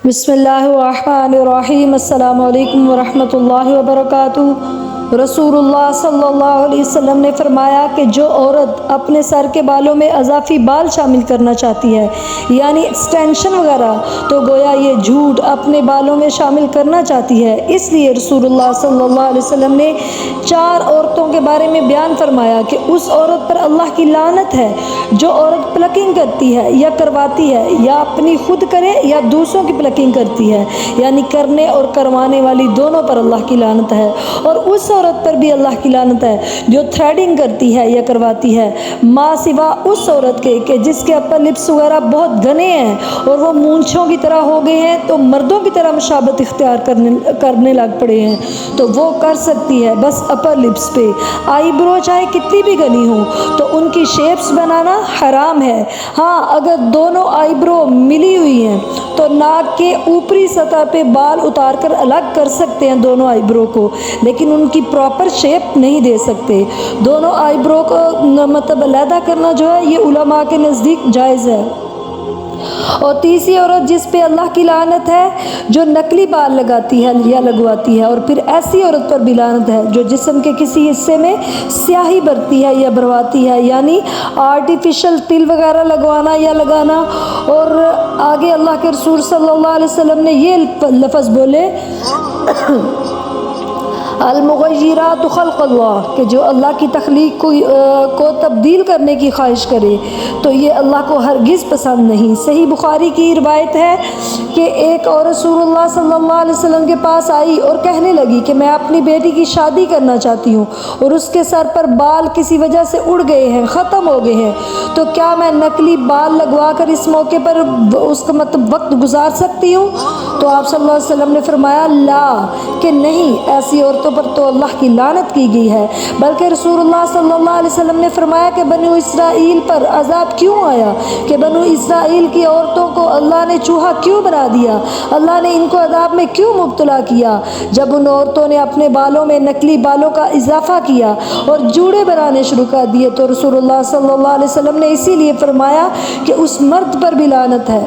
بسم اللہ الرحمن الرحیم۔ السلام علیکم ورحمۃ اللہ وبرکاتہ۔ رسول اللہ صلی اللہ علیہ وسلم نے فرمایا کہ جو عورت اپنے سر کے بالوں میں اضافی بال شامل کرنا چاہتی ہے یعنی ایکسٹینشن وغیرہ، تو گویا یہ جھوٹ اپنے بالوں میں شامل کرنا چاہتی ہے۔ اس لیے رسول اللہ صلی اللہ علیہ وسلم نے 4 عورتوں کے بارے میں بیان فرمایا کہ اس عورت پر اللہ کی لعنت ہے جو عورت پلکنگ کرتی ہے یا کرواتی ہے، یا اپنی خود کرے یا دوسروں کی پلکنگ کرتی ہے، یعنی کرنے اور کروانے والی دونوں پر اللہ کی لعنت ہے۔ اور اس عورت پر بھی اللہ کی لعنت ہے جو تھریڈنگ کرتی ہے یا کرواتی ہے، ماں سوا اس عورت کے کہ جس کے اپر لپس وغیرہ بہت گھنے ہیں اور وہ مونچھوں کی طرح ہو گئے ہیں تو مردوں کی طرح مشابت اختیار کرنے لگ پڑے ہیں، تو وہ کر سکتی ہے بس اپر لپس پہ۔ آئی برو چاہے کتنی بھی گھنی ہو تو ان کی شیپس بنانا حرام ہے۔ ہاں، اگر دونوں آئی برو ملی ہوئی ہیں تو ناک کے اوپری سطح پہ بال اتار کر الگ کر سکتے ہیں دونوں آئی برو کو، لیکن ان کی پراپر شیپ نہیں دے سکتے۔ دونوں آئی برو کو علیحدہ کرنا جو ہے یہ علماء کے نزدیک جائز ہے۔ اور تیسری عورت جس پہ اللہ کی لعنت ہے جو نقلی بال لگاتی ہے یا لگواتی ہے، اور پھر ایسی عورت پر بھی لعنت ہے جو جسم کے کسی حصے میں سیاہی بھرتی ہے یا بھرواتی ہے، یعنی آرٹیفیشل تل وغیرہ لگوانا یا لگانا۔ اور آگے اللہ کے رسول صلی اللہ علیہ وسلم نے یہ لفظ بولے المغیرات خلق اللہ، کہ جو اللہ کی تخلیق کو تبدیل کرنے کی خواہش کرے تو یہ اللہ کو ہرگز پسند نہیں۔ صحیح بخاری کی روایت ہے کہ ایک اور رسول اللہ صلی اللہ علیہ وسلم کے پاس آئی اور کہنے لگی کہ میں اپنی بیٹی کی شادی کرنا چاہتی ہوں اور اس کے سر پر بال کسی وجہ سے اڑ گئے ہیں، ختم ہو گئے ہیں، تو کیا میں نقلی بال لگوا کر اس موقع پر اس کا وقت گزار سکتی ہوں؟ تو آپ صلی اللہ علیہ وسلم نے فرمایا لا، کہ نہیں، ایسی عورتوں پر تو اللہ کی لعنت کی گئی ہے۔ بلکہ رسول اللہ صلی اللہ علیہ وسلم نے فرمایا کہ بنو اسرائیل پر عذاب کیوں آیا، کہ بنو اسرائیل کی عورتوں کو اللہ نے چوہا کیوں بنا دیا، اللہ نے ان کو عذاب میں کیوں مبتلا کیا، جب ان عورتوں نے اپنے بالوں میں نقلی بالوں کا اضافہ کیا اور جوڑے بنانے شروع کر دیے۔ تو رسول اللہ صلی اللہ علیہ وسلم نے اسی لیے فرمایا کہ اس مرد پر بھی لعنت ہے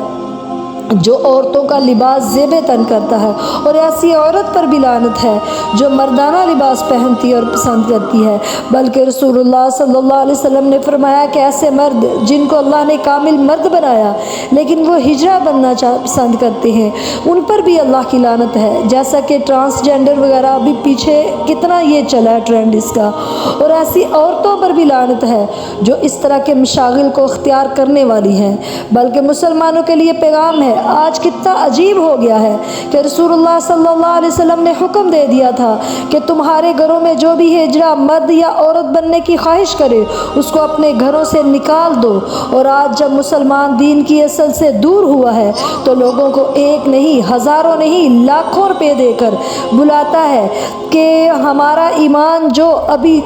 جو عورتوں کا لباس زیب تن کرتا ہے، اور ایسی عورت پر بھی لعنت ہے جو مردانہ لباس پہنتی اور پسند کرتی ہے۔ بلکہ رسول اللہ صلی اللہ علیہ وسلم نے فرمایا کہ ایسے مرد جن کو اللہ نے کامل مرد بنایا لیکن وہ ہجڑا بننا پسند کرتے ہیں، ان پر بھی اللہ کی لعنت ہے، جیسا کہ ٹرانسجینڈر وغیرہ ابھی پیچھے کتنا یہ چلا ہے ٹرینڈ اس کا۔ اور ایسی عورتوں پر بھی لعنت ہے جو اس طرح کے مشاغل کو اختیار کرنے والی ہیں۔ بلکہ مسلمانوں کے لیے پیغام ہے، آج کتنا عجیب ہو گیا ہے کہ رسول اللہ صلی اللہ علیہ وسلم نے حکم دے دیا تھا کہ تمہارے گھروں میں جو بھی ہجڑا مرد یا عورت بننے کی خواہش کرے اس کو اپنے گھروں سے نکال دو، اور آج جب مسلمان دین کی اصل سے دور ہوا ہے تو لوگوں کو ایک نہیں، ہزاروں نہیں، لاکھوں روپے دے کر بلاتا ہے کہ ہمارا ایمان جو ابھی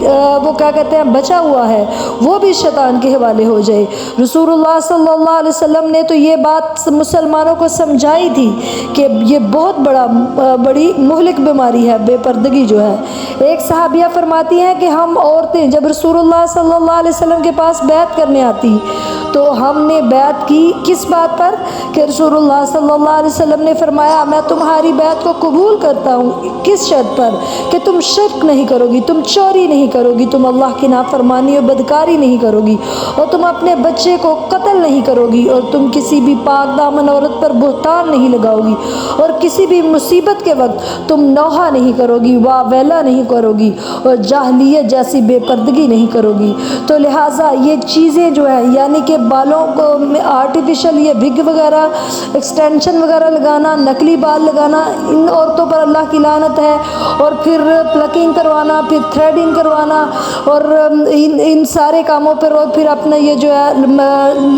وہ کیا کہتے ہیں بچا ہوا ہے وہ بھی شیطان کے حوالے ہو جائے۔ رسول اللہ صلی اللہ علیہ وسلم نے تو یہ بات مسلمانوں کو سمجھائی تھی کہ یہ بہت بڑی مہلک بیماری ہے بے پردگی جو ہے۔ ایک صحابیہ فرماتی ہیں کہ ہم عورتیں جب رسول اللہ صلی اللہ علیہ وسلم کے پاس بیعت کرنے آتی تو ہم نے بیعت کی کس بات پر کہ رسول اللہ صلی اللہ علیہ وسلم نے فرمایا میں تمہاری بیعت کو قبول کرتا ہوں کس شرط پر کہ تم شرک نہیں کرو گی، تم چوری نہیں کرو گی، تم اللہ کی نافرمانی اور بدکاری نہیں کرو گی، اور تم اپنے بچے کو قتل نہیں کرو گی، اور تم کسی بھی پاک دامن عورت پر بہتان نہیں لگاؤ گی، اور کسی بھی مصیبت کے وقت تم نوحہ نہیں کرو گی، واویلا نہیں کرو گی، اور جاہلیت جیسی بے پردگی نہیں کرو گی۔ تو لہٰذا یہ چیزیں جو ہے یعنی کہ بالوں کو آرٹیفیشل یہ وگ وغیرہ ایکسٹینشن وغیرہ لگانا، نقلی بال لگانا، ان عورتوں پر اللہ کی لعنت ہے۔ اور پھر پلکنگ کروانا، پھر تھریڈنگ کروانا، اور ان سارے کاموں پر، اور پھر اپنا یہ جو ہے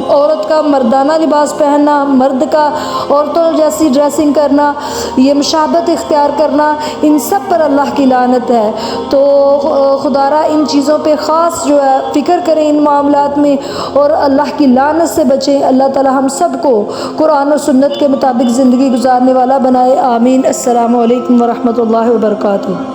عورت کا مردانہ لباس پہننا، مرد کا عورتوں جیسی ڈریسنگ کرنا، یہ مشابہت اختیار کرنا، ان سب پر اللہ کی لعنت ہے۔ تو خدارا ان چیزوں پہ خاص جو ہے فکر کریں ان معاملات میں، اور اللہ کی لعنت سے بچیں۔ اللہ تعالی ہم سب کو قرآن و سنت کے مطابق زندگی گزارنے والا بنائے، آمین۔ السلام علیکم ورحمۃ اللہ وبرکاتہ۔